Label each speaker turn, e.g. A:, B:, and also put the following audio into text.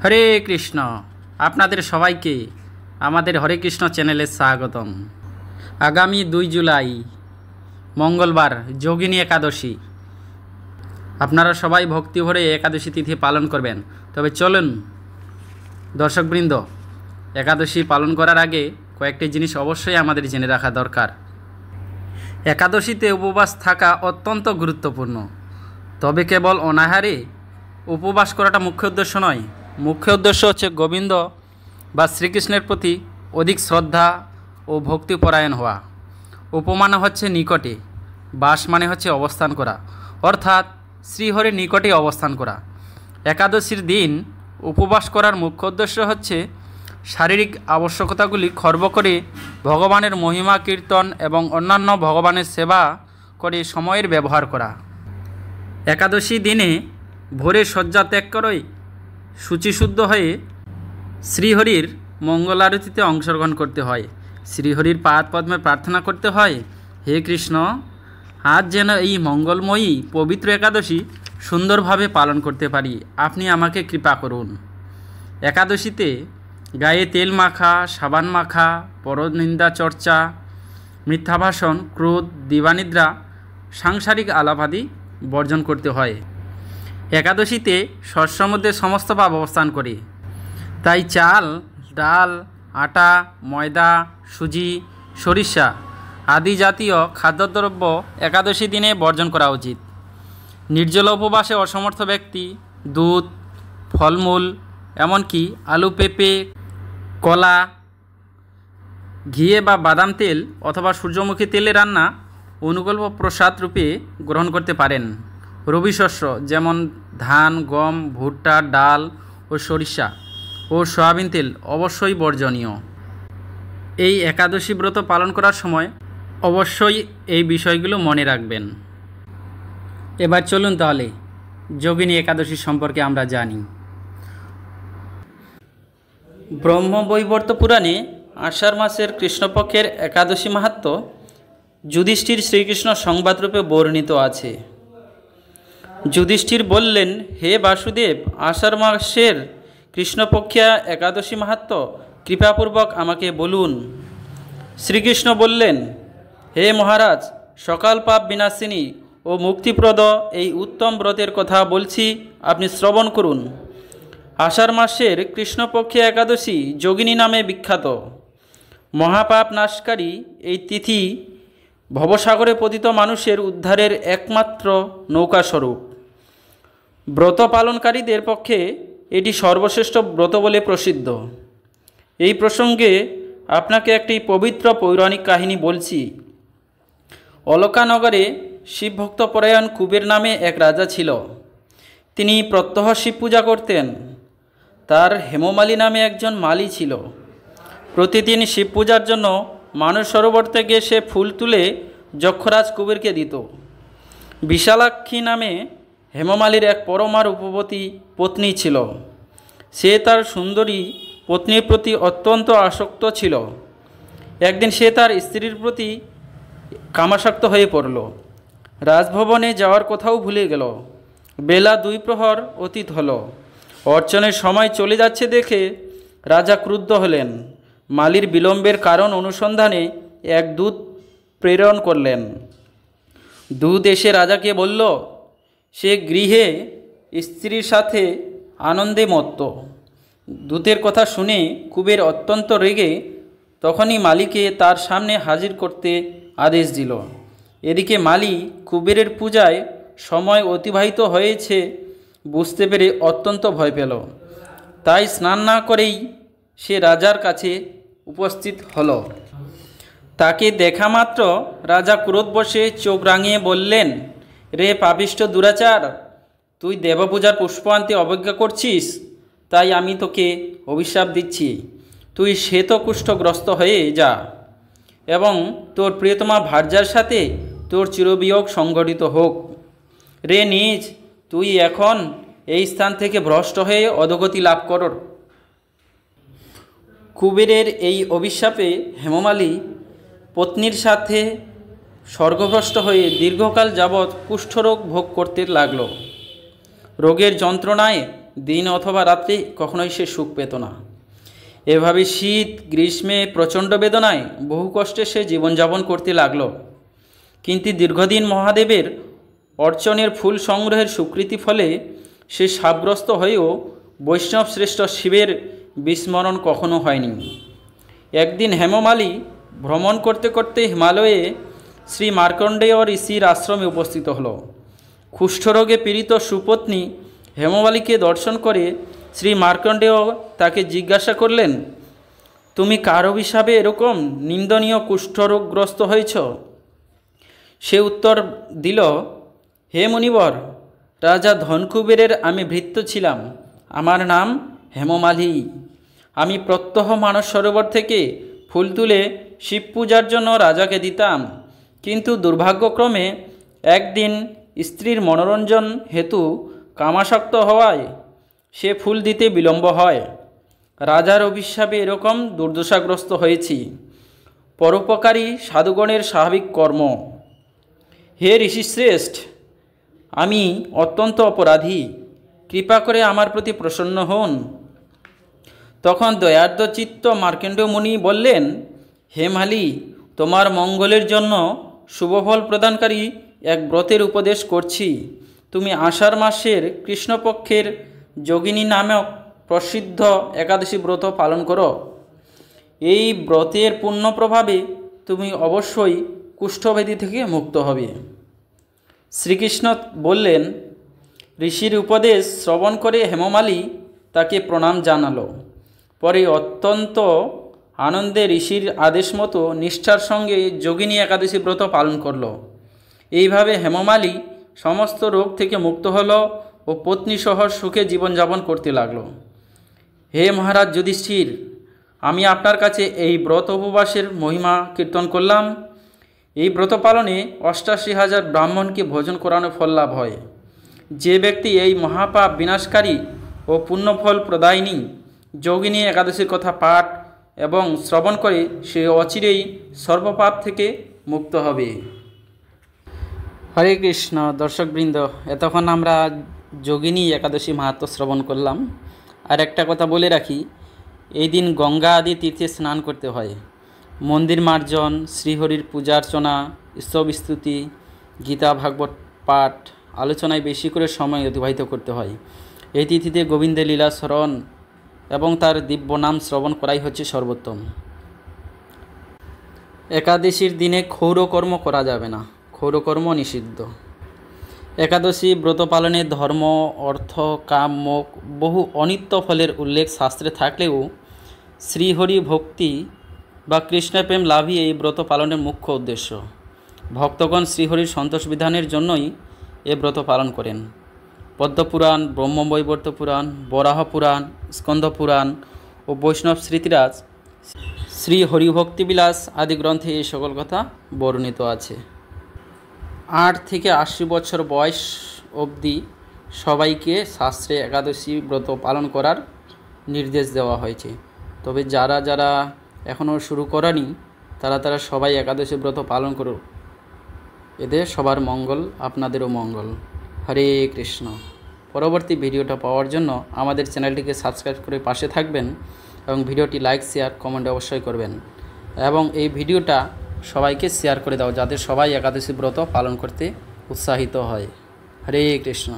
A: হরে কৃষ্ণ। আপনাদের সবাইকে আমাদের হরে কৃষ্ণ চ্যানেলে স্বাগতম। আগামী 2 জুলাই মঙ্গলবার যোগিনী একাদশী। আপনারা সবাই ভক্তি ভরে একাদশী তিথি পালন করবেন। তবে চলুন দর্শকবৃন্দ, একাদশী পালন করার আগে কয়েকটি জিনিস অবশ্যই আমাদের জেনে রাখা দরকার। একাদশীতে উপবাস থাকা অত্যন্ত গুরুত্বপূর্ণ। তবে কেবল অনাহারে উপবাস করাটা মুখ্য উদ্দেশ্য নয়। মুখ্য উদ্দেশ্য হচ্ছে গোবিন্দ বা শ্রীকৃষ্ণের প্রতি অধিক শ্রদ্ধা ও ভক্তিপরায়ণ হওয়া। উপমানে হচ্ছে নিকটে, বাস মানে হচ্ছে অবস্থান করা, অর্থাৎ শ্রীহরির নিকটে অবস্থান করা। একাদশীর দিন উপবাস করার মুখ্য উদ্দেশ্য হচ্ছে শারীরিক আবশ্যকতাগুলি খর্ব করে ভগবানের মহিমা কীর্তন এবং অন্যান্য ভগবানের সেবা করে সময়ের ব্যবহার করা। একাদশী দিনে ভোরে শয্যা ত্যাগ করে শুচিশুদ্ধ হয়ে শ্রীহরির মঙ্গল আরতিতে অংশগ্রহণ করতে হয়। শ্রীহরির পাদ পদ্মে প্রার্থনা করতে হয়, হে কৃষ্ণ, আজ যেন এই মঙ্গলময়ী পবিত্র একাদশী সুন্দরভাবে পালন করতে পারি, আপনি আমাকে কৃপা করুন। একাদশীতে গায়ে তেল মাখা, সাবান মাখা, পরনিন্দা চর্চা, মিথ্যা ভাষণ, ক্রোধ, দিবানিদ্রা, সাংসারিক আলাপ আদি বর্জন করতে হয়। একাদশীতে শস্যের মধ্যে সমস্ত পাপ অবস্থান করে, তাই চাল, ডাল, আটা, ময়দা, সুজি, সরিষা আদি জাতীয় খাদ্যদ্রব্য একাদশী দিনে বর্জন করা উচিত। নির্জল উপবাসে অসমর্থ ব্যক্তি দুধ, ফলমূল, এমনকি আলু, পেঁপে, কলা, ঘিয়ে বা বাদাম তেল অথবা সূর্যমুখী তেলে রান্না অনুকল্প প্রসাদ রূপে গ্রহণ করতে পারেন। রবি শস্য যেমন ধান, গম, ভুট্টা, ডাল ও সরিষা ও সয়াবিন তেল অবশ্যই বর্জনীয়। এই একাদশী ব্রত পালন করার সময় অবশ্যই এই বিষয়গুলো মনে রাখবেন। এবার চলুন তাহলে যোগিনী একাদশী সম্পর্কে আমরা জানি। ব্রহ্মবৈবর্ত পুরাণে আষাঢ় মাসের কৃষ্ণপক্ষের একাদশী মাহাত্ম্য যুধিষ্ঠির শ্রীকৃষ্ণ সংবাদরূপে বর্ণিত আছে। যুধিষ্ঠির বললেন, হে বাসুদেব, আষাঢ় মাসের কৃষ্ণপক্ষিয়া একাদশী মাহাত্ম্য কৃপাপূর্বক আমাকে বলুন। শ্রীকৃষ্ণ বললেন, হে মহারাজ, সকাল পাপ বিনাশিনী ও মুক্তিপ্রদ এই উত্তম ব্রতের কথা বলছি, আপনি শ্রবণ করুন। আষাঢ় মাসের কৃষ্ণপক্ষে একাদশী যোগিনী নামে বিখ্যাত। মহাপাপ নাশকারী এই তিথি ভবসাগরে পতিত মানুষের উদ্ধারের একমাত্র নৌকাস্বরূপ। ব্রত পালনকারীদের পক্ষে এটি সর্বশ্রেষ্ঠ ব্রত বলে প্রসিদ্ধ। এই প্রসঙ্গে আপনাকে একটি পবিত্র পৌরাণিক কাহিনী বলছি। অলকানগরে শিবভক্তপরায়ণ কুবের নামে এক রাজা ছিল। তিনি প্রত্যহ শিব পূজা করতেন। তার হেমমালী নামে একজন মালী ছিল। প্রতিদিন শিব পূজার জন্য মানস সরোবর থেকে সে ফুল তুলে যক্ষরাজ কুবেরকে দিত। বিশালাক্ষী নামে হেমমালীর এক পরমা রূপবতী পত্নী ছিল। সে তার সুন্দরী পত্নীর প্রতি অত্যন্ত আসক্ত ছিল। একদিন সে তার স্ত্রীর প্রতি কামাসক্ত হয়ে পড়ল। রাজভবনে যাওয়ার কথাও ভুলে গেল। বেলা 2 প্রহর অতীত হলো। অর্চনের সময় চলে যাচ্ছে দেখে রাজা ক্রুদ্ধ হলেন। মালির বিলম্বের কারণ অনুসন্ধানে এক দূত প্রেরণ করলেন। দূত এসে রাজাকে বলল, সে গৃহে স্ত্রীর সাথে আনন্দে মত্ত। দূতের কথা শুনে কুবের অত্যন্ত রেগে তখনই মালিকে তার সামনে হাজির করতে আদেশ দিল। এদিকে মালি কুবেরের পূজায় সময় অতিবাহিত হয়েছে বুঝতে পেরে অত্যন্ত ভয় পেল। তাই স্নান না করেই সে রাজার কাছে উপস্থিত হল। তাকে দেখা মাত্র রাজা ক্রোধবশে চোখ রাঙিয়ে বললেন, রে পাপিষ্ঠ দুরাচার, তুই দেবপূজার পুষ্প আনতে অবজ্ঞা করছিস, তাই আমি তোকে অভিশাপ দিচ্ছি। তুই শ্বেতকুষ্ঠগ্রস্ত হয়ে যা এবং তোর প্রিয়তমা ভার্যার সাথে তোর চিরবিয়োগ সংঘটিত হোক। রে নীচ, তুই এখন এই স্থান থেকে ভ্রষ্ট হয়ে অধোগতি লাভ কর। কুবেরের এই অভিশাপে হেমমালী পত্নীর সাথে স্বর্গভ্রষ্ট হয়ে দীর্ঘকাল যাবৎ কুষ্ঠরোগ ভোগ করতে লাগল। রোগের যন্ত্রণায় দিন অথবা রাত্রে কখনোই সে সুখ পেত না। এভাবে শীত গ্রীষ্মে প্রচণ্ড বেদনায় বহু কষ্টে সে জীবনযাপন করতে লাগল। কিন্তু দীর্ঘদিন মহাদেবের অর্চনের ফুল সংগ্রহের স্বীকৃতি ফলে সে শাপগ্রস্ত হয়েও বৈষ্ণব শ্রেষ্ঠ শিবের বিস্মরণ কখনো হয়নি। একদিন হেমমালী ভ্রমণ করতে করতে হিমালয়ে শ্রী মার্কণ্ডেয় ঋষির আশ্রমে উপস্থিত হল। কুষ্ঠরোগে পীড়িত সুপত্নী হেমমালীকে দর্শন করে শ্রী মার্কণ্ডেয় তাকে জিজ্ঞাসা করলেন, তুমি কার অভিশাপে এরকম নিন্দনীয় কুষ্ঠরোগগ্রস্ত হয়েছ? সে উত্তর দিল, হে মুনিবর, রাজা ধনকুবেরের আমি ভৃত্য ছিলাম। আমার নাম হেমমালী। আমি প্রত্যহ মানস সরোবর থেকে ফুল তুলে শিব পূজার জন্য রাজাকে দিতাম। কিন্তু দুর্ভাগ্যক্রমে একদিন স্ত্রীর মনোরঞ্জন হেতু কামাসক্ত হওয়ায় সে ফুল দিতে বিলম্ব হয়। রাজার অভিশাপে এরকম দুর্দশাগ্রস্ত হয়েছি। পরোপকারী সাধুগণের স্বাভাবিক কর্ম। হে ঋষিশ্রেষ্ঠ, আমি অত্যন্ত অপরাধী, কৃপা করে আমার প্রতি প্রসন্ন হন। তখন দয়ার্দ্র চিত্ত মার্কণ্ডেয় মুনি বললেন, হে মালী, তোমার মঙ্গলের জন্য শুভফল প্রদানকারী এক ব্রতের উপদেশ করছি। তুমি আষাঢ় মাসের কৃষ্ণপক্ষের যোগিনী নামক প্রসিদ্ধ একাদশী ব্রত পালন করো। এই ব্রতের পুণ্য প্রভাবে তুমি অবশ্যই কুষ্ঠব্যাধি থেকে মুক্ত হবে। শ্রীকৃষ্ণ বললেন, ঋষির উপদেশ শ্রবণ করে হেমমালী তাকে প্রণাম জানালো। পরে অত্যন্ত আনন্দে ঋষির আদেশ মতো নিষ্ঠার সঙ্গে যোগিনী একাদশী ব্রত পালন করল। এইভাবে হেমমালী সমস্ত রোগ থেকে মুক্ত হল ও পত্নীসহ সুখে জীবনযাপন করতে লাগল। হে মহারাজ যুধিষ্ঠির, আমি আপনার কাছে এই ব্রত উপবাসের মহিমা কীর্তন করলাম। এই ব্রত পালনে ৮৮,০০০ ব্রাহ্মণকে ভোজন করানো ফল লাভ হয়। যে ব্যক্তি এই মহাপাপ বিনাশকারী ও পুণ্যফল প্রদায়িনী যোগিনী একাদশীর কথা পাঠ এবং শ্রবণ করে সে অচিরেই সর্বপাপ থেকে মুক্ত হবে। হরে কৃষ্ণ। দর্শকবৃন্দ, এতক্ষণ আমরা যোগিনী একাদশী মাহাত্ম্য শ্রবণ করলাম। আর একটা কথা বলে রাখি, এই দিন গঙ্গা আদি তীর্থে স্নান করতে হয়। মন্দির মার্জন, শ্রীহরির পূজার্চনা, স্তব স্তুতি, গীতা ভাগবত পাঠ আলোচনায় বেশি করে সময় অতিবাহিত করতে হয়। এই তিথিতে গোবিন্দের লীলা স্মরণ এবং তার দিব্য নাম শ্রবণ করাই হচ্ছে সর্বোত্তম। একাদশীর দিনে ক্ষৌরকর্ম করা যাবে না, ক্ষৌরকর্ম নিষিদ্ধ। একাদশী ব্রত পালনে ধর্ম, অর্থ, কাম, মোক্ষ বহু অনিত্য ফলের উল্লেখ শাস্ত্রে থাকলেও শ্রীহরি ভক্তি বা কৃষ্ণপ্রেম লাভই এই ব্রত পালনের মুখ্য উদ্দেশ্য। ভক্তগণ শ্রীহরির সন্তোষ বিধানের জন্যই এ ব্রত পালন করেন। পদ্মপুরাণ, ব্রহ্মবৈবর্ত পুরাণ, বরাহ পুরাণ, স্কন্দ পুরাণ ও বৈষ্ণব স্মৃতিরাজ, শ্রী হরিভক্তিবিলাস আদি গ্রন্থে এই সকল কথা বর্ণিত আছে। ৮ থেকে ৮০ বছর বয়স অবধি সবাইকে শাস্ত্রে একাদশী ব্রত পালন করার নির্দেশ দেওয়া হয়েছে। তবে যারা যারা এখনও শুরু করেনি তারা সবাই একাদশী ব্রত পালন করো। এতে সবার মঙ্গল, আপনাদেরও মঙ্গল। হরে কৃষ্ণ। পরবর্তী ভিডিওটা পাওয়ার জন্য আমাদের চ্যানেলটিকে সাবস্ক্রাইব করে পাশে থাকবেন এবং ভিডিওটি লাইক, শেয়ার, কমেন্ট অবশ্যই করবেন এবং এই ভিডিওটা সবাইকে শেয়ার করে দাও যাতে সবাই একাদশী ব্রত পালন করতে উৎসাহিত হয়। হরে কৃষ্ণ।